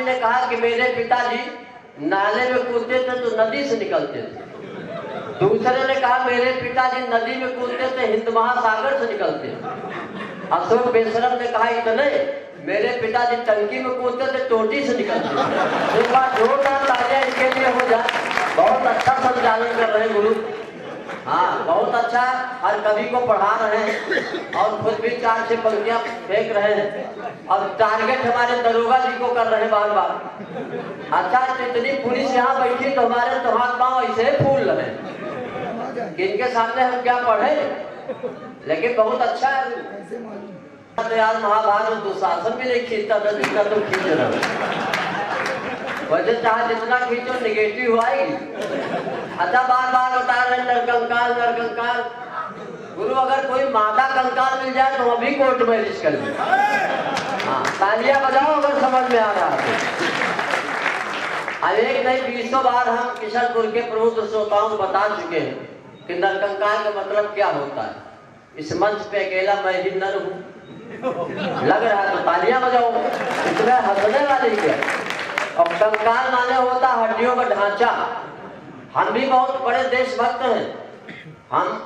ने कहा कि मेरे पिताजी नाले में कूदते थे तो नदी से निकलते थे। दूसरे ने कहा मेरे पिताजी नदी में कूदते थे हिंद महासागर से निकलते थे। अशोक बेशरम ने कहा इतने, मेरे पिताजी टंकी में कूदते थे टोटी से निकलते थे। एक बार जोरदार तालियां इसके लिए हो जाए। बहुत अच्छा संचालन कर रहे हैं गुरु। हाँ, बहुत अच्छा। हर कवि को पढ़ा रहे हैं और खुद भी 4-6 पंक्तियां फेंक रहे हैं और टारगेट हमारे दरोगा जी को कर रहे हैं बार बार। अच्छा, इतनी पुलिस यहाँ बैठी तो हमारे तो हाथ पांव ऐसे फूल रहे कि इनके सामने हम क्या पढ़े, लेकिन बहुत अच्छा है। तो यार महाभारत दुशासन भी नहीं खींचता था जितना तुम खींच रहे हो। वैसे चाहे जितना खींचो निगेटिव आएगी। अच्छा, बार बार बता रहे नरकंकाल नरकंकाल। गुरु अगर कोई मादा कंकाल मिल जाए तो अभी कोर्ट मैरिज कर ले। हाँ, तालियां बजाओ अगर समझ में आ रहा है। अब एक नहीं 20 बार हम किशनपुर के प्रबुद्ध श्रोताओं को बता चुके हैं कि नरकंकाल का मतलब क्या होता है। इस मंच पे अकेला मैं ही नर हूँ, लग रहा है तो तालियां बजाओ। इसमें हंसने वाली क्या। और कंकाल माने होता हड्डियों का ढांचा। हम भी बहुत बड़े देशभक्त हैं।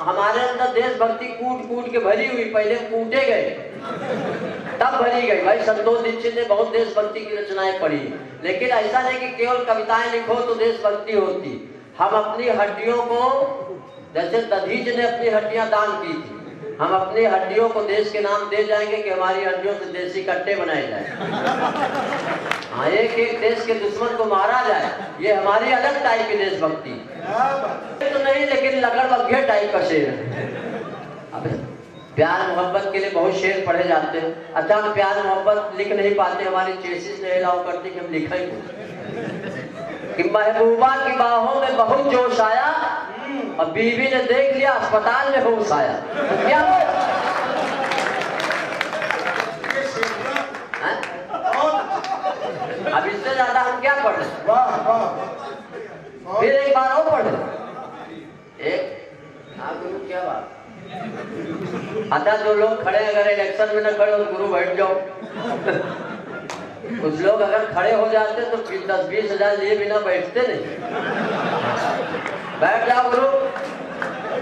हमारे अंदर देशभक्ति कूट कूट के भरी हुई, पहले कूटे गए तब भरी गई। भाई संतोष दीक्षित ने बहुत देशभक्ति की रचनाएं पढ़ी, लेकिन ऐसा नहीं कि केवल कविताएं लिखो तो देशभक्ति होती। हम अपनी हड्डियों को, जैसे दधीच ने अपनी हड्डियां दान की थी, हम अपनी हड्डियों को देश के नाम दे जाएंगे कि हमारी हड्डियों से देसी कट्टे बनाए जाए। हाँ, एक एक देश के दुश्मन को मारा जाए, ये हमारी अलग टाइप की देशभक्ति तो नहीं, लेकिन लगड़ बग्घे टाइप का शेर है। अब प्यार मोहब्बत के लिए बहुत शेर पढ़े जाते हैं। अच्छा, हम प्यार मोहब्बत लिख नहीं पाते, हमारी चेसिस नहीं अलाउ करती कि हम लिखें कि महबूबा की बाहों में बहुत जोश आया और बीवी ने देख लिया अस्पताल में होश आया। तो क्या अब इससे ज्यादा हम क्या पढ़े। फिर एक बार और पढ़े एक। हाँ गुरु, क्या बात। अच्छा, जो लोग खड़े अगर इलेक्शन में न खड़े हो तो गुरु बैठ जाओ। कुछ लोग अगर खड़े हो जाते तो 10-20 हजार लिए बिना बैठते नहीं। बैठ जाओ गुरु।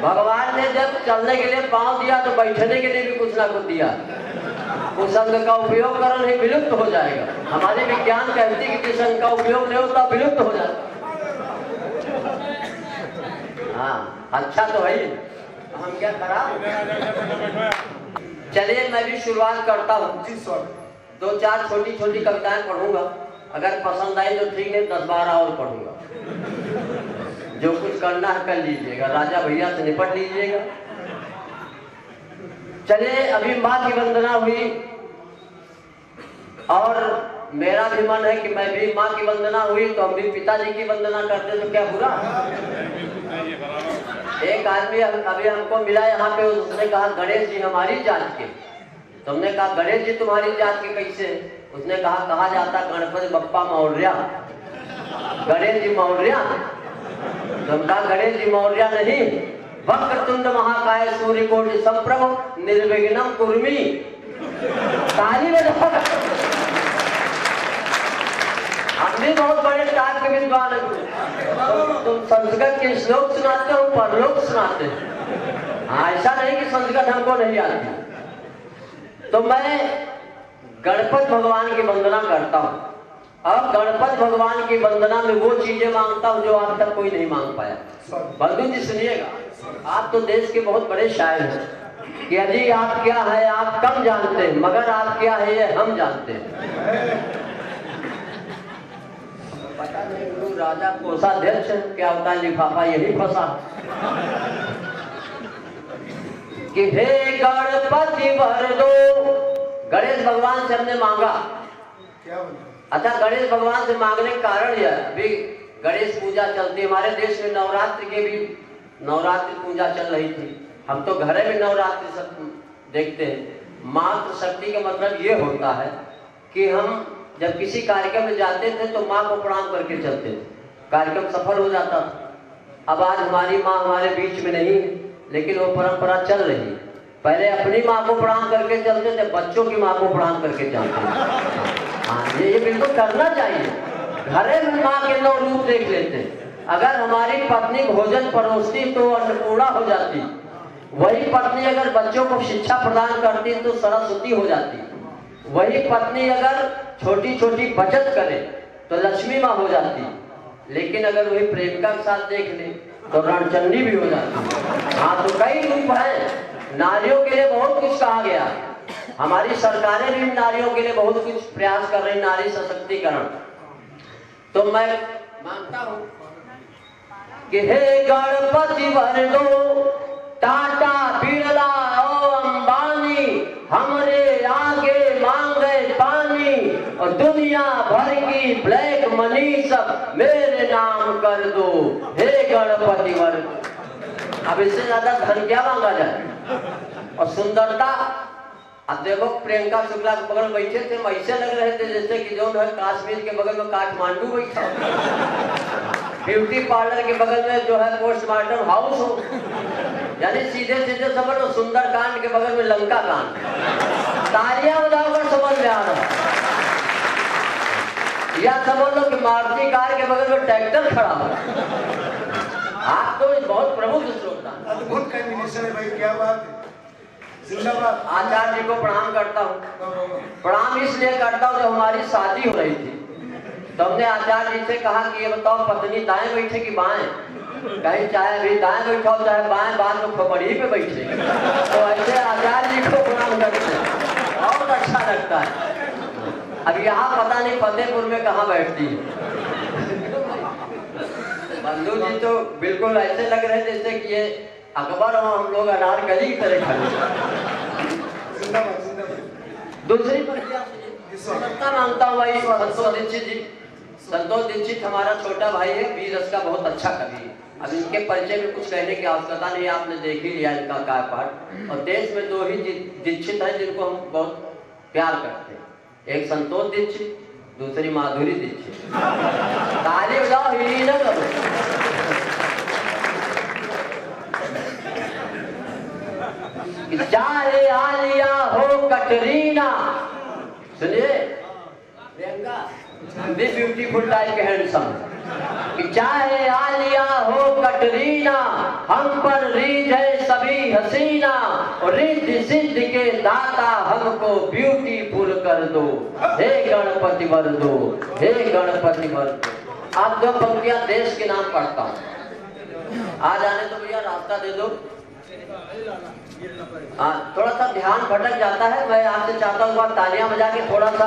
भगवान ने जब चलने के लिए पांव दिया तो बैठने के लिए भी कुछ ना कुछ दिया। उस अंग का उपयोग करो नहीं विलुप्त हो जाएगा। हमारे विज्ञान कहती कि जिस अंग का उपयोग नहीं होता विलुप्त हो जाता। हाँ, अच्छा तो है। हम क्या करा। चलिए मैं भी शुरुआत करता हूँ। 2-4 छोटी छोटी कविताएं पढ़ूंगा, अगर पसंद आई तो ठीक है, 10-12 और पढ़ूंगा। जो कुछ करना है कर लीजिएगा, राजा भैया से निपट लीजिएगा। चलिए, अभी माँ की वंदना हुई और मेरा भी मन है कि मैं भी, माँ की वंदना हुई तो हम भी पिताजी की वंदना करते तो क्या बुरा। एक आदमी अभी हमको मिला यहाँ पे, उसने कहा गणेश जी हमारी जात के। तुमने कहा गणेश जी तुम्हारी जात के कैसे। उसने कहा जाता गणपति बप्पा मौर्य, गणेश जी मौर्य। तुम कहा गणेश जी मौर्य नहीं, वक्रतुंड महाकाय सूर्यकोटि समप्रभ निर्विघ्नं कुर्मी। ताली बजाओ। हम भी बहुत बड़े टाइप के विद्वान हैं। तुम संस्कृत के श्लोक सुनाते हो, परलोक सुनाते हो। हाँ, ऐसा नहीं कि संस्कृत हमको नहीं आती। तो मैं गणपति भगवान की वंदना करता हूँ। अब गणपति भगवान की वंदना में वो चीजें मांगता हूँ जो आज तक कोई नहीं मांग पाया। बंधु जी सुनिएगा, आप तो देश के बहुत बड़े शायर हैं कि अजी आप क्या है आप कम जानते हैं, मगर आप क्या है ये हम जानते हैं। पता नहीं गुरु राजा कोषाध्यक्ष क्या होता है, लिफाफा यही फंसा कि हे गणपति वर दो। गणेश भगवान से हमने मांगा। अच्छा, गणेश भगवान से मांगने का कारण यह, अभी गणेश पूजा चलती है हमारे देश में। नवरात्रि के भी नवरात्रि पूजा चल रही थी। हम तो घर में नवरात्रि सब देखते हैं। मातृ शक्ति का मतलब ये होता है कि हम जब किसी कार्यक्रम में जाते थे तो माँ को प्रणाम करके चलते थे, कार्यक्रम सफल हो जाता था। अब आज हमारी माँ हमारे बीच में नहीं है, लेकिन वो परंपरा चल रही है। पहले अपनी माँ को प्रणाम करके चलते थे, बच्चों की माँ को प्रणाम करके चलते थे। हाँ, ये बिल्कुल करना चाहिए। घरे में माँ के 9 रूप देख लेते। अगर हमारी पत्नी भोजन परोसती तो अन्नपूर्णा हो जाती, वही पत्नी अगर बच्चों को शिक्षा प्रदान करती तो सरस्वती हो जाती, वही पत्नी अगर छोटी छोटी बचत करे तो लक्ष्मी माँ हो जाती, लेकिन अगर वही प्रेमिका के साथ देख ले तो रणचंडी भी हो जाती। हाँ, तो कई रूप हैं। नारियों के लिए बहुत कुछ कहा गया। हमारी सरकारें भी नारियों के लिए बहुत कुछ प्रयास कर रही, नारी सशक्तिकरण। तो मैं मानता हूँ कि हे गणपति वर दो, टाटा बिरला और अंबानी हमरे आगे मांगे पानी, और दुनिया भर की ब्लैक मनी सब मेरे नाम कर दो, हे गणपति वर। अब इससे ज्यादा धन क्या मांगा जाए? और सुंदरता, अब देखो प्रियंका शुक्ला के बगल बैठे थे, ऐसे लग रहे थे जैसे कि जो है कश्मीर के बगल में काठमांडू बैठा, ब्यूटी पार्लर के बगल में जो है पोस्टमार्टम हाउस हो, यानी सीधे सीधे समझ लो सुंदर कांड के बगल में लंका कांड। तालियां बजाकर समझ में आ रहा, या समझ लो कि मारुति कार के बगल में ट्रैक्टर खड़ा हो। आप तो बहुत प्रमुख श्रोता, अद्भुत कॉम्बिनेशन है भाई, क्या बात है। जिंदाबाद। आचार्य जी को प्रणाम करता हूँ। प्रणाम इसलिए करता हूँ, जब हमारी शादी हो रही थी तो हमने आचार्य जी से कहा कि ये बताओ पत्नी दाएं बैठे कि बाएं? कहीं चाहे अभी दाएं बैठा हो चाहे बाएं, बाद में खोपड़ी पे बैठे। तो ऐसे आचार्य जी को प्रणाम करते हैं, बहुत अच्छा लगता है। अब यहाँ पता नहीं फतेहपुर में कहाँ बैठती है। बंधु जी तो बिल्कुल ऐसे लग रहे जैसे कि ये अकबर और हम लोग अनारकली की तरह खड़े। दूसरी सत्ता मानता हूँ भाई संतोष दीक्षित जी। संतोष दीक्षित हमारा छोटा भाई है, वीर रस का बहुत अच्छा कवि है। अब इनके परिचय में कुछ कहने की आवश्यकता नहीं, आपने देख ही लिया इनका काव्य पाठ। और देश में 2 ही दीक्षित हैं जिनको हम बहुत प्यार करते हैं, एक संतोष दीक्षित, दूसरी माधुरी दीक्षित। ताली बजाओ, हिली न करो। चाहे आलिया हो कटरीना, सुनिए प्रियंका, दी ब्यूटीफुल टाइप हैंडसम, कि चाहे आलिया हो कटरीना, हम पर रीझ है सभी हसीना, और रिद्धि सिद्धि के दाता हमको ब्यूटीफुल कर दो, हे गणपति वर दो, हे गणपति वर दो। आप 2 पंक्तियां देश के नाम पढ़ता हूँ। आ जाने तो भैया रास्ता दे दो। हाँ, थोड़ा सा ध्यान भटक जाता है। मैं आपसे चाहता हूँ आप तालियां बजा के थोड़ा सा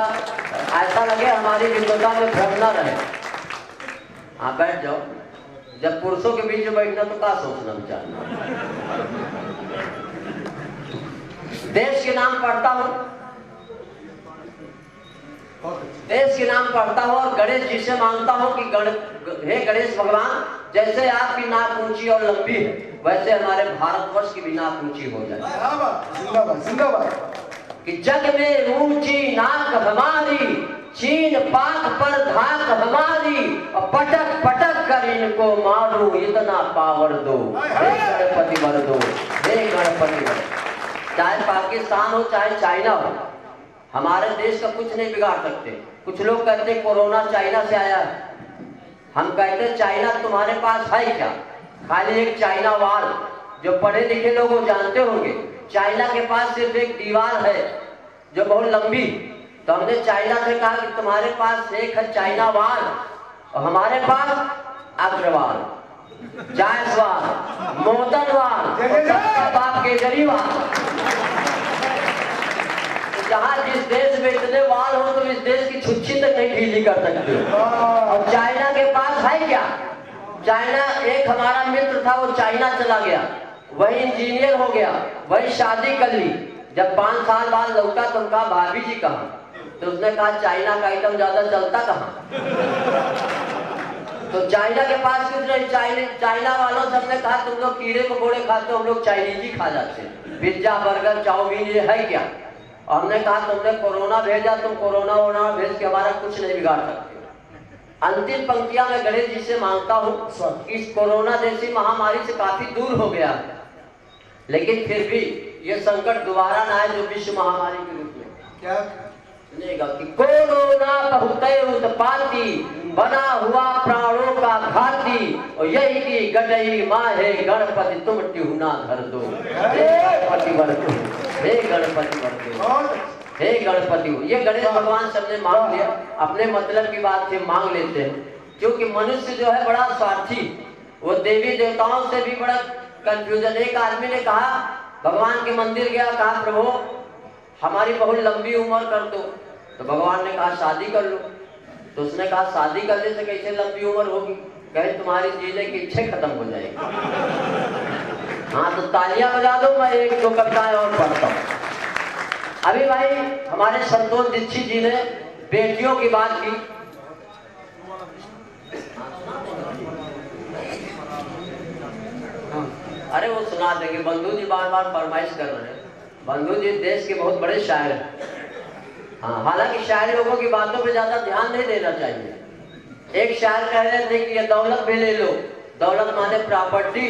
ऐसा लगे हमारी विद्वता में भ्रम न रहे। हाँ, बैठ जाओ। जब पुरुषों के बीच में बैठना तो क्या सोचना विचार। देश के नाम पढ़ता हूँ, देश के नाम पढ़ता हूँ और गणेश जी से मांगता हूँ कि हे गणेश भगवान, जैसे आपकी नाक ऊंची और लंबी है वैसे हमारे भारतवर्ष की भी नाक ऊंची हो जाए। जिंदाबाद जिंदाबाद। कि जग में ऊंची नाक हमारी, चीन पाक पर धाक हमारी, और पटक पटक कर इनको मारूं इतना पावर दो, हे गणपति वर दो, हे गणपति वर। चाहे पाकिस्तान हो चाहे चाइना हो, हमारे देश का कुछ नहीं बिगाड़ सकते। कुछ लोग कहते कोरोना चाइना से आया है, हम कहते चाइना तुम्हारे पास है क्या? खाली एक चाइना वाल, जो पढ़े लिखे लोग वो जानते होंगे, चाइना के पास सिर्फ एक दीवार है जो बहुत लंबी। तो हमने चाइना से कहा कि तुम्हारे पास एक है चाइना वाल और हमारे पास अग्रवाल, जायसवाल, मोदनवाल, बाप केजरीवाल। जहाँ जिस देश में इतने वाल हो तो इस देश की छुच्छी तक नहीं ढीली कर सकते। और चाइना के पास है क्या? चाइना, एक हमारा मित्र था वो चाइना चला गया, वही इंजीनियर हो गया, वही शादी कर ली। जब 5 साल बाद लौटा तो कहा भाभी जी कहाँ? तो उसने कहा चाइना का आइटम ज्यादा चलता कहाँ। तो चाइना के पास कुछ नहीं। चाइना वालों से हमने कहा तुम लोग कीड़े मकोड़े खाते हो, हम लोग चाइनीज ही खा जाते हैं, पिज्जा बर्गर चाउमीन ये है क्या? और हमने कहा तुमने कोरोना भेजा, तुम कोरोना वोरोना भेज के हमारा कुछ नहीं बिगाड़ सकते। अंतिम पंक्तियां मैं गणेश जी से मांगता हूँ कि इस कोरोना जैसी महामारी से काफी दूर हो गया है, लेकिन फिर भी ये संकट दोबारा ना आए जो विश्व महामारी के रूप में। क्या सुनेगा कि कोरोना बहुते उत्पाती, बना हुआ प्राणों का घाती, और यही की गटई माँ है गणपति तुम टिहुना धर दो। हे गणपति वर दो, हे गणपति वर दो, हे गणपति। ये गणेश भगवान सबने मांग लिया, अपने मतलब की बात से मांग लेते हैं, क्योंकि मनुष्य जो है बड़ा स्वार्थी, वो देवी देवताओं से भी बड़ा कंफ्यूजन। एक आदमी ने कहा, भगवान के मंदिर गया, कहा प्रभु हमारी बहुत लंबी उम्र कर दो। तो भगवान ने कहा शादी कर लो। तो उसने कहा शादी करने से कैसे लंबी उम्र होगी? कहे तुम्हारी जीने की इच्छा खत्म हो जाएगी। हाँ तो तालियां बजा दो, मैं एक दो कविताएं और पढ़ता हूँ। अभी भाई हमारे संतोष दीक्षित जी ने बेटियों की बात की। अरे वो सुना देंगे, बंधु जी बार बार फरमाइश कर रहे हैं। बंधु जी देश के बहुत बड़े शायर हैं। हाँ, हालांकि शायर लोगों की बातों पे ज्यादा ध्यान नहीं देना चाहिए। एक शायर कह रहे थे कि ये दौलत भी ले लो, दौलत माने प्रॉपर्टी,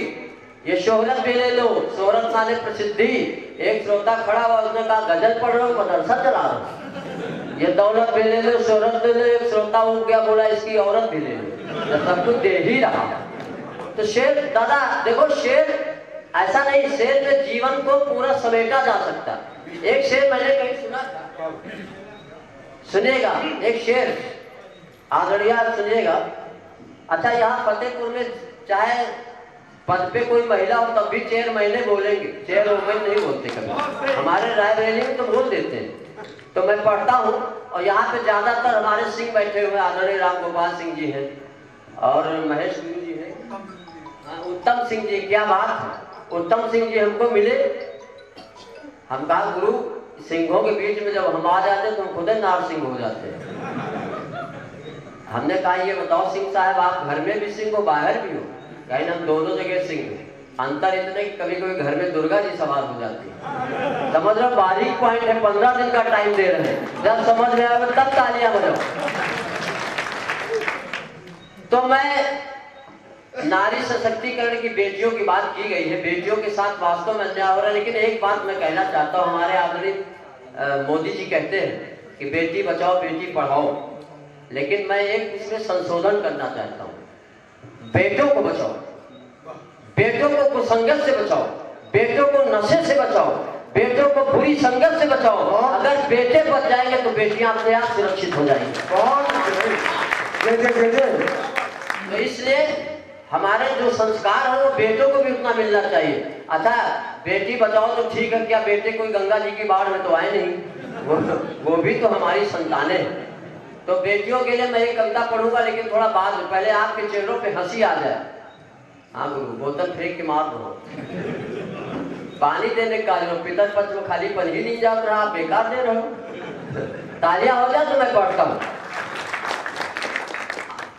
ये शोहरत भी ले लो, शोहरत माने प्रसिद्धि। एक श्रोता खड़ा हुआ, उसने कहा गजल पढ़ रहा हूँ, मदरसा चला रहा हूँ। ये दौलत भी ले लो, शोहरत ले लो। एक श्रोता उठ गया, बोला इसकी औरत भी ले लो, तो सब कुछ दे ही रहा। तो शेर दादा देखो, शेर ऐसा नहीं, शेर में जीवन को पूरा समेटा जा सकता। एक शेर मैंने कहीं सुना था, सुनिएगा एक शेर, आदरणीय सुनिएगा। अच्छा, यहाँ फतेहपुर में चाहे पद पे कोई महिला हो तब भी चेयर महीने बोलेंगे, चेयर वोमेन नहीं बोलते कभी। हमारे रायबरेली में तो बोल देते हैं। तो मैं पढ़ता हूँ, और यहाँ पे ज्यादातर हमारे सिंह बैठे हुए, आदरणीय राम गोपाल सिंह जी हैं और महेश गुरु जी हैं, उत्तम सिंह जी। क्या बात है, उत्तम सिंह जी हमको मिले। हम कहा गुरु सिंहों के बीच में जब हम आ जाते तो हम खुद नार सिंह हो जाते हैं। हमने कहा ये बताओ सिंह साहब, आप घर में भी सिंह हो बाहर भी हो? कहीं हम दोनों जगह सिंह हो। अंतर इतने कि कभी कभी घर में दुर्गा जी सवार हो जाती है। समझ लो, बारीक पॉइंट है। 15 दिन का टाइम दे रहे हैं, जब समझ में आए तब तालियां बजाओ। तो मैं नारी सशक्तिकरण की बेटियों की बात की गई है, बेटियों के साथ वास्तव में अन्याय हो रहा है। लेकिन एक बात मैं कहना चाहता हूँ, हमारे आदरणीय मोदी जी कहते हैं कि बेटी बचाओ बेटी पढ़ाओ, लेकिन मैं एक इसमें संशोधन करना चाहता हूँ। बेटों को बचाओ, बेटों को कुसंगत से बचाओ, बेटों को नशे से बचाओ, बेटों को बुरी संगत से बचाओ। अगर बेटे बच जाएंगे तो बेटियां अपने आप सुरक्षित हो जाएंगी। तो इसलिए हमारे जो संस्कार है वो बेटों को भी उतना मिलना चाहिए। अच्छा, बेटी बचाओ तो ठीक है, क्या बेटे कोई गंगा जी की बाढ़ में तो आए नहीं, वो भी तो हमारी संतानें हैं। तो बेटियों के लिए मैं एक कविता पढ़ूंगा, लेकिन थोड़ा बाद में, पहले आपके चेहरों पे हंसी आ जाए। हाँ गुरु, बोतल फेंक के मार दो, पानी देने का जो पितर पत्र में खाली पर ही नहीं जाता, आप बेकार दे रहे हो। तालियां हो जाए तो मैं पढ़ता हूँ।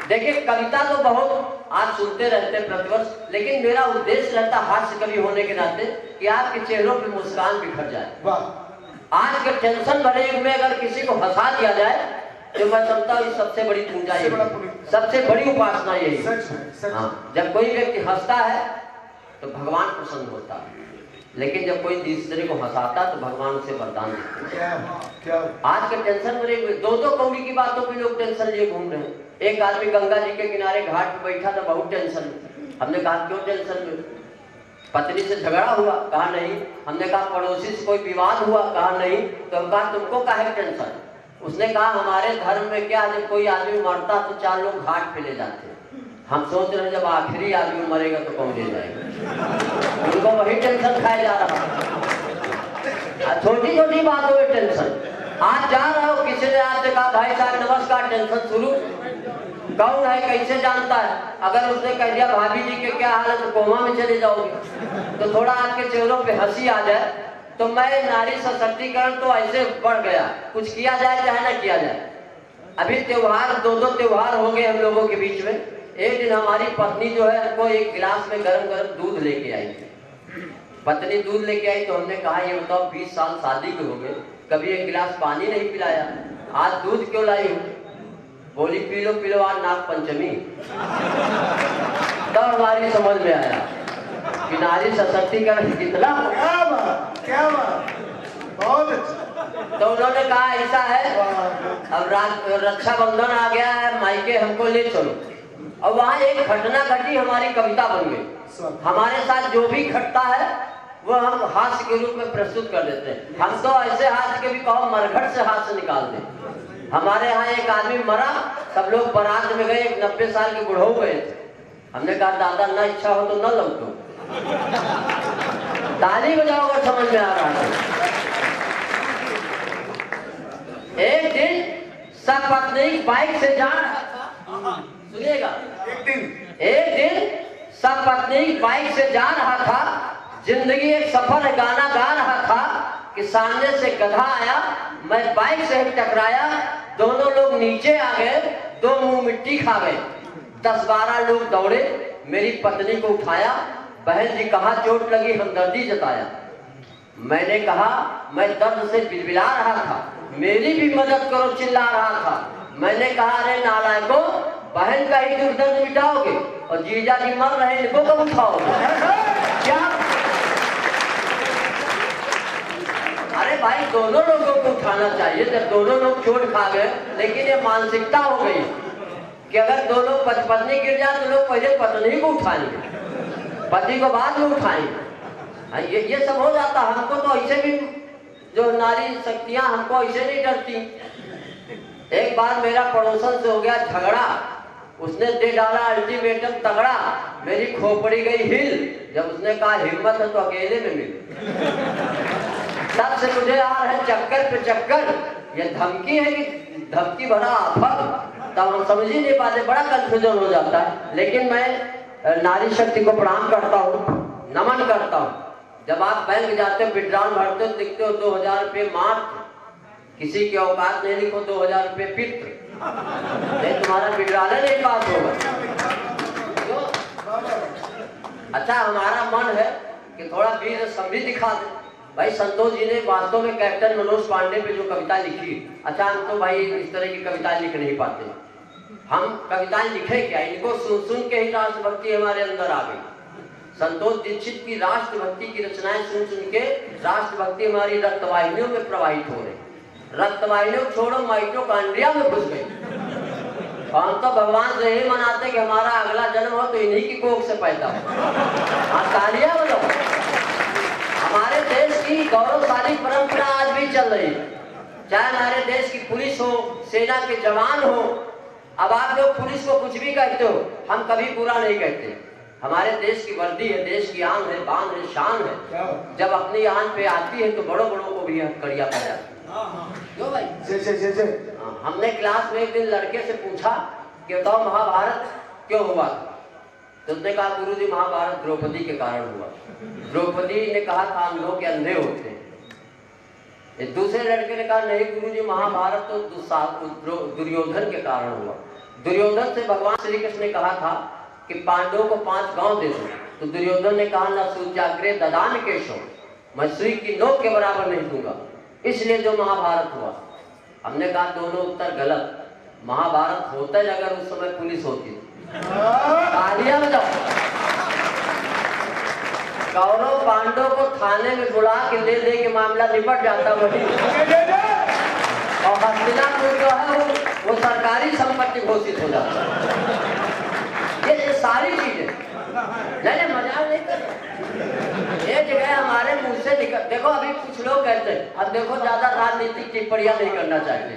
देखिए, कविता तो बहुत आज सुनते रहते हैं प्रतिवर्ष, लेकिन मेरा उद्देश्य रहता हास्य कवि होने के नाते कि आपके चेहरों पे मुस्कान बिखर जाए। आज के टेंशन भरे युग में अगर किसी को हंसा दिया जाए तो मैं समझता हूँ सबसे बड़ी पूजा यही, सबसे बड़ी उपासना यही। हाँ, जब कोई व्यक्ति हंसता है तो भगवान प्रसन्न होता है, लेकिन जब कोई दूसरे को हंसाता तो भगवान उसे वरदान देते हैं। आज के टेंशन भरे दो कौड़ी की बातों पे लोग टेंशन लिए घूम रहे हैं। एक आदमी गंगा जी के किनारे घाट पे बैठा था, बहुत टेंशन में। हमने कहा क्यों टेंशन में? पत्नी से झगड़ा हुआ? कहा नहीं। हमने कहा पड़ोसी से कोई विवाद हुआ? कहा नहीं। तो हम कहा तुमको काहे टेंशन? उसने कहा हमारे धर्म में क्या, जब कोई आदमी मरता तो 4 लोग घाट पे ले जाते हैं। हम सोच रहे हैं जब आखिरी आदमी मरेगा तो कौन ले जाएगा? उनको वही टेंशन खाया जा रहा। छोटी छोटी बातों में टेंशन। आज जा रहा हो, किसी ने आपसे कहा भाई साहब नमस्कार, टेंशन शुरू। कौन है, कैसे जानता है? अगर उसने कह दिया भाभी जी के क्या हाल है तो कोमा में चले जाओगे। तो थोड़ा आपके चेहरों पे हंसी आ जाए। तो मैं नारी सशक्तिकरण तो ऐसे बढ़ गया, कुछ किया जाए चाहे ना किया जाए। अभी त्योहार, 2 त्योहार हो गए हम लोगों के बीच में। एक दिन हमारी पत्नी जो है हमको एक गिलास में गरम गरम दूध लेके आई थी। पत्नी दूध लेके आई तो हमने कहा ये बताओ 20 साल शादी के हो गए, कभी एक गिलास पानी नहीं पिलाया, आज दूध क्यों लाई हो? बोली पी लो आज नाग पंचमी। तब हमारी समझ में आया कि नारी सशक्तिकरण कितना। क्या बात, बहुत अच्छा। तो उन्होंने कहा ऐसा है, अब रक्षाबंधन आ गया है, मायके हमको ले चलो। और वहाँ एक घटना घटी, हमारी कविता बन गई। हमारे साथ जो भी घटता है वो हम हास्य के रूप में प्रस्तुत कर देते हैं। हम तो ऐसे हास्य के भी कहो मरघट से हास्य निकाल दें। हमारे यहाँ एक आदमी मरा, सब लोग बारात में गए, एक 90 साल के बुढ़ऊ गए थे। हमने कहा दादा ना इच्छा हो तो न लौटो, ताली बजाओ अगर समझ में आ रहा है। एक दिन सपत्नी बाइक से जा रहा था, सुनिएगा, एक दिन सपत्नी बाइक से जा रहा था, जिंदगी एक सफर गाना गा रहा था कि सामने से गधा आया, मैं बाइक से ही टकराया, दोनों लोग नीचे आ गए, दो मुंह मिट्टी खा गए। 10-12 लोग दौड़े, मेरी पत्नी को उठाया, बहन जी कहाँ चोट लगी, हमदर्दी जताया। मैंने कहा मैं दर्द से बिलबिला रहा था, मेरी भी मदद करो, चिल्ला रहा था। मैंने कहा अरे नालायकों, बहन का ही दुर्दर्द मिटाओगे और जीजा जी मर रहे, इनको कब उठाओगे? क्या? अरे भाई दोनों लोगों को उठाना चाहिए, जब दोनों लोग चोट खा गए। लेकिन ये मानसिकता हो गई कि अगर दोनों पत्नी गिर जाए तो लोग पहले पत्नी को उठाएंगे, पति को बाद में उठाएंगे। ये सब हो जाता। हमको तो ऐसे भी जो नारी शक्तियां हमको ऐसे नहीं डरती। एक बार मेरा पड़ोसन से हो गया झगड़ा, उसने दे डाला अल्टीमेटम तगड़ा, मेरी खोपड़ी गई हिल। जब उसने कहा हिम्मत है तो अकेले में मिल। तब से मुझे आ रहे चक्कर पे चक्कर, ये धमकी है कि धमकी भरा आफत, तब हम समझ ही नहीं पाते, बड़ा कंफ्यूजन हो जाता है। लेकिन मैं नारी शक्ति को प्रणाम करता हूँ, नमन करता हूँ। जब आप बैंक जाते हो, विड्रॉल भरते हो, दिखते हो 2000 रुपये मात्र, किसी की औकात नहीं, लिखो 2000 रुपये पित्र, नहीं तुम्हारा विड्रॉल नहीं पास होगा। अच्छा हमारा मन है कि थोड़ा वीर सभी दिखा दे। भाई संतोष जी ने वास्तव में कैप्टन मनोज पांडे पे जो कविता लिखी, अच्छा हम तो भाई इस तरह की कविताएं लिख नहीं पाते, हम कविताएं लिखे क्या? इनको सुन सुन के ही राष्ट्रभक्ति हमारे अंदर आ गई। संतोष दीक्षित की राष्ट्रभक्ति की रचनाएं सुन सुन के राष्ट्रभक्ति हमारी रक्तवाहिनियों में प्रवाहित हो रही। रक्तवाहिनियों छोड़ो, माइटोकॉन्ड्रिया में घुस गई। और हम तो भगवान से यही मनाते कि हमारा अगला जन्म हो तो इन्हीं की कोख से पैदा हो। हाँ तालियां बजाओ। हमारे देश की गौरवशाली परंपरा आज भी चल रही है, चाहे हमारे देश की पुलिस हो, सेना के जवान हो। अब आप लोग पुलिस को कुछ भी कहते हो, हम कभी बुरा नहीं कहते। हमारे देश की वर्दी है, देश की आन है, बान है, शान है। जब अपनी आन पे आती है तो बड़ों बड़ों को भी कड़िया पड़ जाती है। क्यों भाई? हमने क्लास में एक दिन लड़के से पूछा कि बताओ महाभारत क्यों हुआ? तो उसने कहा गुरुजी महाभारत द्रौपदी के कारण हुआ। द्रौपदी ने कहा था हम लोग के अंधे होते हैं। दूसरे लड़के ने कहा नहीं गुरुजी महाभारत तो दुर्योधन के कारण हुआ। दुर्योधन से भगवान श्री कृष्ण ने कहा था कि पांडवों को 5 गांव दे दो, तो दुर्योधन ने कहा न सूर्याग्रे ददान केशव, मैं सुई की नोक के बराबर नहीं दूंगा, इसलिए जो महाभारत हुआ। हमने कहा दोनों उत्तर गलत। महाभारत होता है अगर उस समय पुलिस होती। तालियां बजाओ। कौरव पांडव को थाने में बुला के ले दे के मामला निपट जाता वही, और हस्तिनापुर जो है वो सरकारी संपत्ति घोषित हो जाता। ये सारी चीजें नहीं मजाक नहीं कर। ये जगह हमारे मुंह से निकल, देखो अभी कुछ लोग कहते हैं, अब देखो ज्यादा राजनीतिक टिप्पणियां नहीं करना चाहते,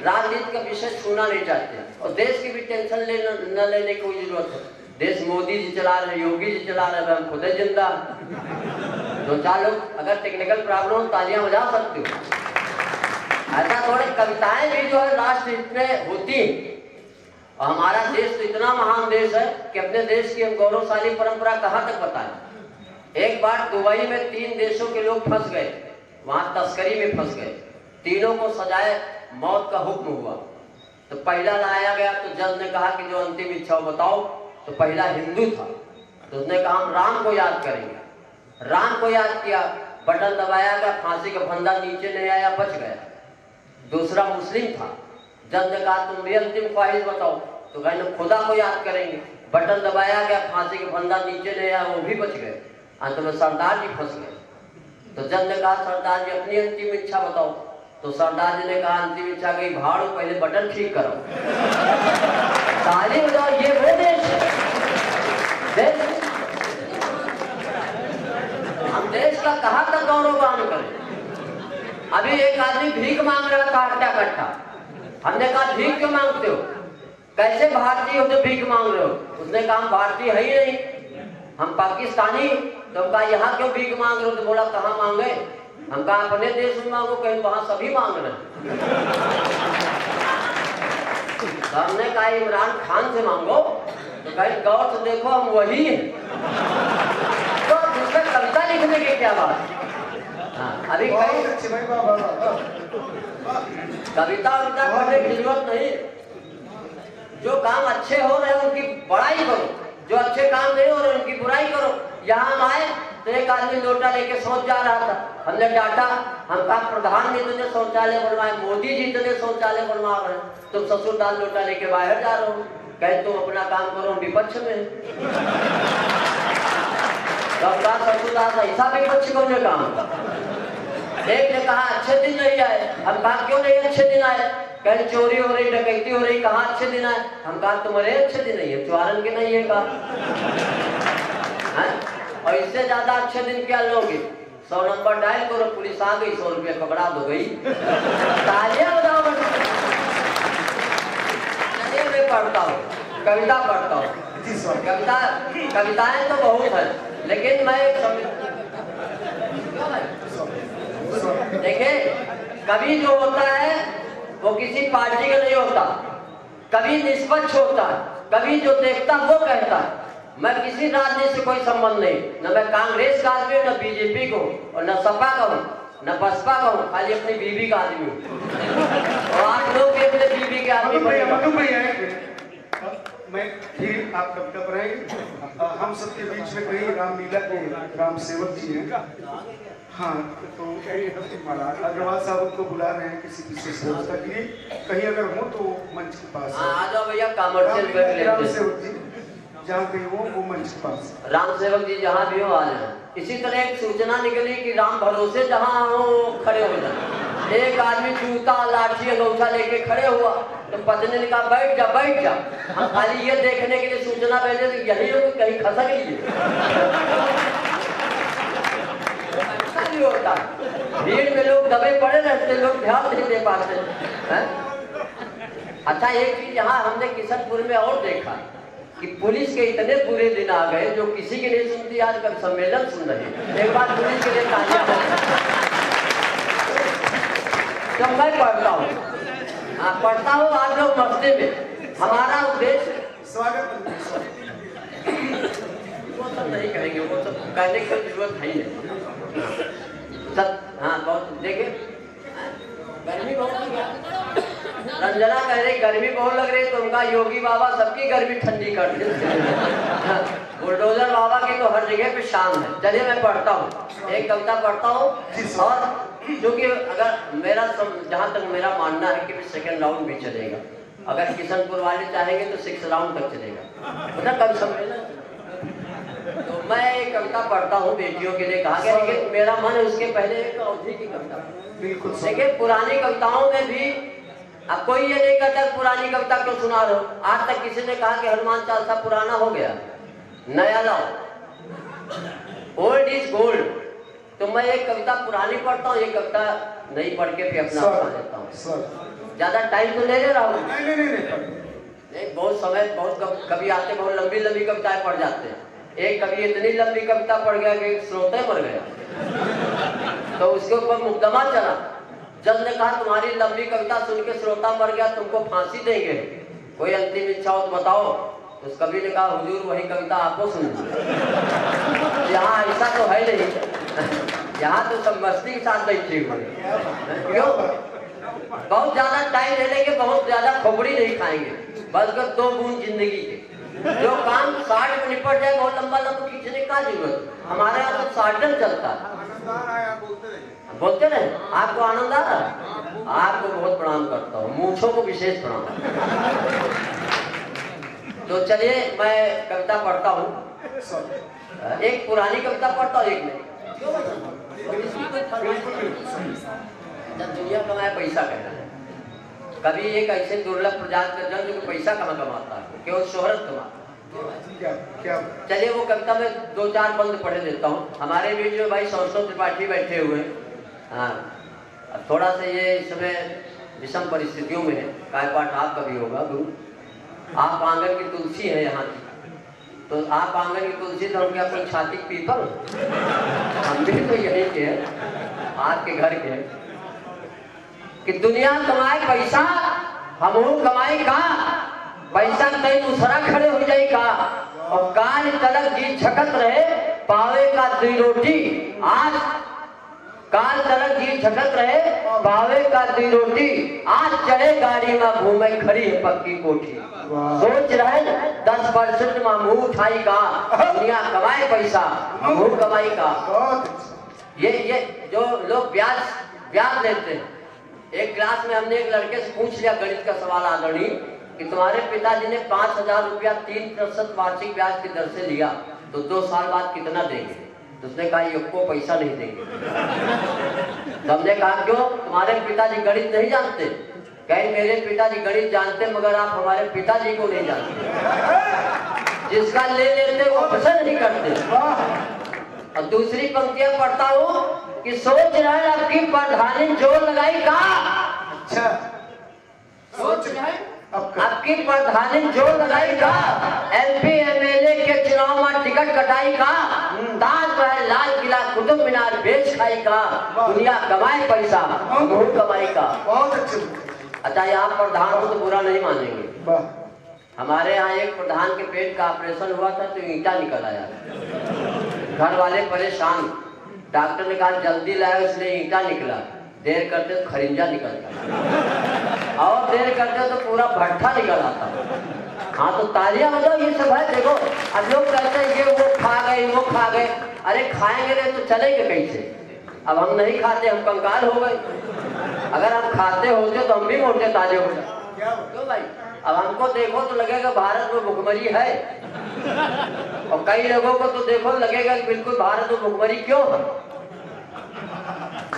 राजनीति का विषय छूना नहीं चाहते, और देश की भी टेंशन न लेने की कोई जरूरत है। देश मोदी जी चला रहे, योगी जी चला रहे, हम खुद जिंदा। 2-4 लोग अगर टेक्निकल प्रॉब्लम हो तालियां बजा सकते हो। ऐसा थोड़ी कविताएं भी जो है राष्ट्र हित में होती। और हमारा देश तो इतना महान देश है कि अपने देश की हम गौरवशाली परंपरा कहाँ तक बताएं। एक बार दुबई में 3 देशों के लोग फंस गए, वहां तस्करी में फंस गए। तीनों को सजाए मौत का हुक्म हुआ। तो पहला लाया गया तो जज ने कहा कि जो अंतिम इच्छा हो बताओ। तो पहला हिंदू था, तो उसने कहा हम राम को याद करेंगे। राम को याद किया, बटन दबाया गया, फांसी का फंदा नीचे नहीं आया, बच गया। दूसरा मुस्लिम था, जज ने कहा तुम भी अंतिम ख्वाहिश बताओ। तो कहने खुदा को याद करेंगे, बटन दबाया गया, फांसी का फंदा नीचे नहीं आया, वो भी बच गए। अंत में सरदार जी फंस गए। तो जज ने कहा सरदार जी अपनी अंतिम इच्छा बताओ। तो सरदार जी ने कहा अंतिम इच्छा गई भाड़ो, पहले बटन ठीक करो। ताली बजाओ, ये वो देश है। हम देश का कहाँ तक गौरवगान करें। अभी एक आदमी भीख मांग रहा था हट्टा कट्टा, हमने कहा भीख क्यों मांगते हो, कैसे भारतीय हो जो भीख मांग रहे हो। उसने कहा हम भारतीय है ही नहीं, हम पाकिस्तानी। तो हम कहा यहाँ क्यों भीख मांग रहे हो, तो बोला कहाँ मांगे। हम कहा अपने देश में मांगो, कहीं वहां सभी मांग रहे हैं। तो हमने कहा इमरान खान से मांगो, तो कहीं गौर से देखो हम वही हैं। तो उसमें कविता लिखने की क्या बात। हाँ, अभी कविता उविता पढ़ने की जरूरत नहीं। जो काम अच्छे हो रहे हैं उनकी बड़ाई करो, जो अच्छे काम नहीं हो रहे उनकी बुराई करो। यहाँ हम आए तो एक आदमी लोटा लेके शौच जा रहा था, हमने डांटा। हम कहा प्रधानमंत्री ने शौचालय बनवाए, मोदी जी ने शौचालय बनवा रहे हैं, तुम ससुरदार लोटा लेके बाहर जा रहे हो। कहे तुम अपना काम करो, विपक्ष में। ससुरदार ऐसा विपक्ष कौन ने काम। एक ने कहा अच्छे दिन नहीं आए। हम कहा क्यों नहीं अच्छे दिन आए। कहीं चोरी हो रही, डकैती हो रही, कहाँ अच्छे दिन आए। हम कहा तुम्हारे अच्छे दिन नहीं है, चुहारन के नहीं है। कहा और इससे ज्यादा अच्छे दिन क्या लोगे। 100 नंबर डायल करो, पुलिस आ गई, 100 रुपये पकड़ा दो गई। तालियां बजाओ। चलिए मैं पढ़ता हूँ, कविता पढ़ता हूँ। कविताएं तो बहुत है, लेकिन मैं देखिए कवि जो होता है वो किसी पार्टी का नहीं होता, कवि निष्पक्ष होता है। कवि जो देखता वो कहता है। मैं किसी राजनीति से कोई संबंध नहीं, न मैं कांग्रेस का आदमी हूँ, न बीजेपी को, और न सपा का हूँ, न बसपा का हूँ, खाली अपनी बीवी का आदमी हूँ। और आप लोग भी अपने बीवी के आदमी मैं फिर आप कविता पढ़ाएंगे। हम सबके बीच में कहीं रामलीला के राम सेवक जी हैं। हाँ, तो अग्रवाल साहब उनको बुला रहे हैं किसी विशेष व्यवस्था के लिए, कहीं अगर हो तो मंच के पास आ जाओ भैया। कॉमर्शियल राम सेवक जी जहाँ कहीं हो वो मंच के पास। राम सेवक जी जहाँ भी हो आ जाए। इसी तरह एक सूचना निकली कि राम भरोसे जहाँ हो खड़े हो जाए। एक आदमी जूता लाठी अंगूठा लेके खड़े हुआ, तो पत्नी ने कहा बैठ जा बैठ जा। हम खाली ये देखने के लिए सूचना भेजे तो यही हो कहीं खसक लीजिए। होता भीड़ में लोग दबे पड़े रहते, लोग ध्यान नहीं दे पाते हैं। अच्छा एक चीज यहाँ हमने किशनपुर में और देखा कि पुलिस के इतने बुरे दिन आ गए जो किसी की नहीं सुनती। आज कल सम्मेलन सुन रहे, एक बार पुलिस के लिए तालियां। जब मैं पढ़ता हूँ, पढ़ता हूँ आप लोग मस्ती में। हमारा उद्देश्य स्वागत वो सब नहीं कहेंगे, वो सब कहने की जरूरत है ही नहीं। सब हाँ बहुत देखिए गर्मी बहुत लग रही। रंजना कह रही गर्मी बहुत लग रही, तो उनका योगी बाबा सबकी गर्मी ठंडी कर दे। बुलडोजर बाबा की तो हर जगह पे शान है। चलिए मैं पढ़ता हूँ, एक कविता पढ़ता हूँ। और क्योंकि अगर मेरा जहाँ तक मेरा मानना है कि सेकंड राउंड भी चलेगा, अगर किशनपुर वाले चाहेंगे तो 6 राउंड तक चलेगा, मतलब कभी सम्मेलन। तो मैं एक कविता पढ़ता हूँ बेटियों के लिए कहा गया, लेकिन मेरा मन है उसके पहले एक अवधि की कविता। बिल्कुल देखिए पुरानी कविताओं में भी अब कोई ये नहीं कहता पुरानी कविता क्यों सुना रहे हो। आज तक किसी ने कहा कि हनुमान चालीसा पुराना हो गया, नया लाओ, ओल्ड इज गोल्ड। तो मैं एक कविता पुरानी पढ़ता हूँ, एक कविता नई पढ़ के फिर अपना बता देता हूँ। ज्यादा टाइम तो ले ले रहा हूँ। नहीं बहुत समय, बहुत कभी आते बहुत लंबी लंबी कविताएं पढ़ जाते हैं। एक कवि इतनी लंबी कविता पढ़ गया कि श्रोता मर गया, तो उसके ऊपर मुकदमा चला। जज ने कहा तुम्हारी लंबी कविता सुन के श्रोता मर गया, तुमको फांसी देंगे, कोई अंतिम इच्छा हो तो बताओ। तो उस कवि ने कहा हुजूर वही कविता आपको सुन। यहाँ ऐसा तो है नहीं, यहाँ तो सब मस्ती के साथ बैठे हुए। क्यों बहुत ज्यादा टाइम ले लेंगे, बहुत ज्यादा खोपड़ी नहीं खाएंगे, बस 2 बूंद जिंदगी के। जो काम 60 में निपट जाए बहुत लंबा लंबा खींचने का जरूरत। हमारे यहाँ तो 60 चलता है। बोलते रहे आपको आनंद आ रहा है। आपको बहुत प्रणाम करता हूँ, मूंछों को विशेष प्रणाम। तो चलिए मैं कविता पढ़ता हूँ, एक पुरानी कविता पढ़ता हूँ, एक नहीं। जब दुनिया कमाए पैसा कहना है। कभी एक ऐसे दुर्लभ प्रजाति का जन जो पैसा कमाता है, केवल शोहरत कमाता है। चलिए वो कविता में 2-4 बंद पढ़े देता हूँ। हमारे बीच में भाई सौरभ त्रिपाठी बैठे हुए हैं। हाँ, थोड़ा सा ये इस समय विषम परिस्थितियों में है। काय पाठ आपका भी होगा गुरु। आप आंगन की तुलसी है यहाँ की, तो आप आंगन की तुलसी तो हम क्या कोई छाती पीपल? हम भी तो यही के हैं, आपके घर के हैं। कि दुनिया कमाए पैसा, हम कमाए का पैसा, कई दूसरा खड़े हो जाए का, और कान तलक जी झकत रहे पावे का 2 रोटी। आज कान तलक जी झकत रहे पावे का 2 रोटी, आज चढ़े गाड़ी में घूमे खड़ी है पक्की कोठी। सोच रहे 10% में मुंह उठाई का, दुनिया कमाए पैसा मुंह कमाई का। ये जो लोग ब्याज लेते हैं। एक क्लास में हमने एक लड़के से पूछ लिया गणित का सवाल आदरणीय कि तुम्हारे पिताजी ने 5000 रुपया 3% वार्षिक ब्याज की दर से लिया, तो 2 साल बाद कितना देंगे? तो उसने कहा ये को पैसा नहीं देंगे। तो हमने कहा क्यों? तुम्हारे पिताजी गणित नहीं जानते? कहीं मेरे पिताजी गणित जानते मगर आप हमारे पिताजी को नहीं जानते। जिसका ले लेते वो पसंद नहीं करते। और दूसरी पंक्तियां पढ़ता हूँ कि सोच रहे आपकी प्रधानी जोर लगाई का। अच्छा, सोच रहे आपकी प्रधानी जोर लगाई का, MP MLA के चुनाव में टिकट कटाई का, ताजमहल लाल किला कुतुब मीनार बेच खाई का, दुनिया कमाए पैसा मुंह कमाई का। बहुत अच्छे। अच्छा, यहाँ प्रधान को तो बुरा नहीं मानेंगे। हमारे यहाँ एक प्रधान के पेट का ऑपरेशन हुआ था तो ईंटा निकल आया। घर वाले परेशान, डॉक्टर ने कहा जल्दी लाया, इसलिए ईंटा निकला। देर करते तो खरिंजा निकलता, और देर करते तो पूरा भट्ठा निकल आता। हाँ तो तालियां बजाओ, ये सब है। देखो अब लोग कहते हैं ये वो खा गए वो खा गए। अरे खाएंगे नहीं तो चलेंगे कैसे? अब हम नहीं खाते, हम कंगाल हो गए। अगर हम खाते होते तो हम भी मोटे ताजे हो जाते। क्यों भाई? अब हमको देखो तो लगेगा भारत में भुखमरी है, और कई लोगों को तो देखो लगेगा कि बिल्कुल भारत में भुखमरी क्यों है।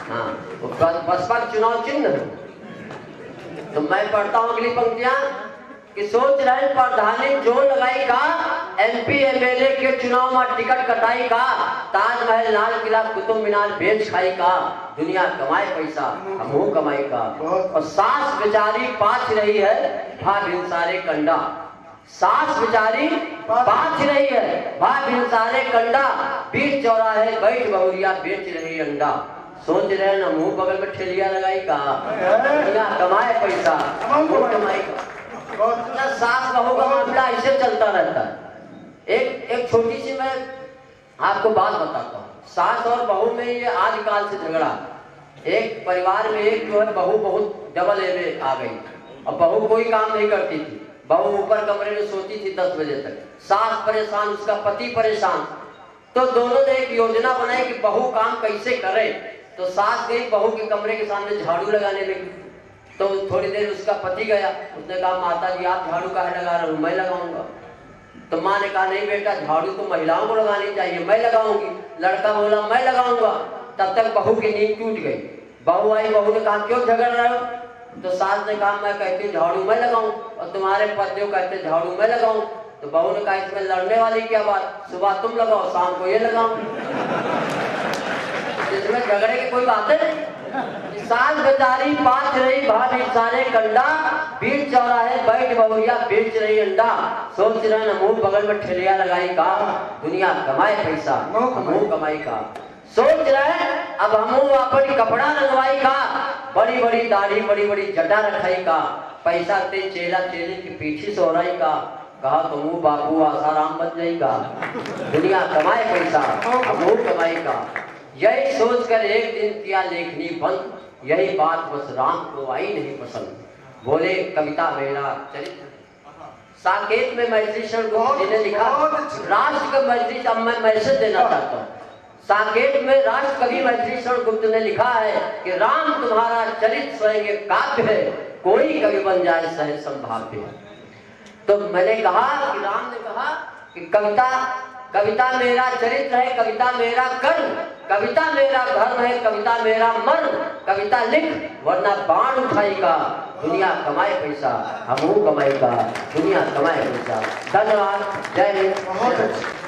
हाँ, तो बसपा चुनाव चिन्ह है। तो मैं पढ़ता हूँ अगली पंक्तियां कि सोच रहे प्रधानी जोर लगाई का, MP MLA के चुनाव में टिकट कटाई का, ताजमहल लाल किला कुतुब मीनार बेच खाई का, दुनिया कमाए पैसा हम कमाई का। और सास बेचारी पाछ रही है भा भिनसारे कंडा। सास बेचारी पाछ रही है भा भिनसारे कंडा, बीच चौराहे बैठ बहुरिया बेच रही अंडा। सोच रहे ना मुंह बगल में ठेलिया लगाई का, दुनिया कमाए पैसा मुंह कमाई का। सास बहू का मामला ऐसे चलता रहता है। एक छोटी सी मैं आपको बात बताता हूँ। सास और बहू में ये आदिकाल से झगड़ा। एक परिवार में एक जो है बहू बहुत डबल ए में आ गई, और बहू कोई काम नहीं करती थी। बहू ऊपर कमरे में सोती थी 10 बजे तक। सास परेशान, उसका पति परेशान। तो दोनों ने एक योजना बनाई कि बहू काम कैसे करे। तो सास गई बहू के कमरे के सामने झाड़ू लगाने लगी। तो थोड़ी देर उसका पति गया, उसने कहा माता जी आप झाड़ू काहे लगा रहे हो? मैं लगाऊंगा। तो माँ ने कहा नहीं बेटा, झाड़ू तो महिलाओं को लगानी चाहिए, मैं लगाऊंगी। लड़का बोला मैं लगाऊंगा। तब तक बहू की नींद टूट गई। बहू आई, बहू ने कहा क्यों झगड़ रहे हो? तो सास ने कहा मैं कहती हूँ झाड़ू मैं लगाऊं, और तुम्हारे पति कहते झाड़ू मैं लगाऊं। तो बहू ने कहा इसमें लड़ने वाली क्या बात, सुबह तुम लगाओ शाम को ये लगाओ। इसमें झगड़े की कोई बात है? सास बेचारी पाछ रही भा भिनसारे कंडा, बीच चौराहे बैठ बहुरिया बेच रही अंडा। सोच रहे न मुंह बगल में ठेलिया लगाई का, दुनिया कमाए पैसा मुंह कमाई का। सोच रहे अब हम अपनी कपड़ा रंगवाई का, बड़ी बड़ी दाढ़ी बड़ी बड़ी जटा रखाई का, पैसा ते चेला चेले की पीछे सोराई का। कहा तो मुँह बाबू आसाराम बन जाएगा, दुनिया कमाए पैसा मुंह कमाई का। यही सोचकर एक दिन किया लेखनी बंद, यही बात बस राम को आई नहीं पसंद। बोले कविता मेरा चरित्र। साकेत में मैथिली शरण गुप्त जी ने लिखा, राष्ट्र का मैथिली। अब मैं मैसेज देना चाहता हूँ। साकेत में राष्ट्र कवि मैथिली शरण गुप्त ने लिखा है कि राम तुम्हारा चरित्र स्वयं एक काव्य है, कोई कवि बन जाए सहज संभाव्य। तो मैंने कहा कि राम ने कहा कि कविता मेरा चरित्र है, कविता मेरा कर्म, कविता मेरा धर्म है, कविता मेरा मर्म, कविता लिख वरना बाण उठाएगा, दुनिया कमाए पैसा हमू कमाएगा, दुनिया कमाए पैसा। धन्यवाद, जय हिंद। बहुत अच्छा।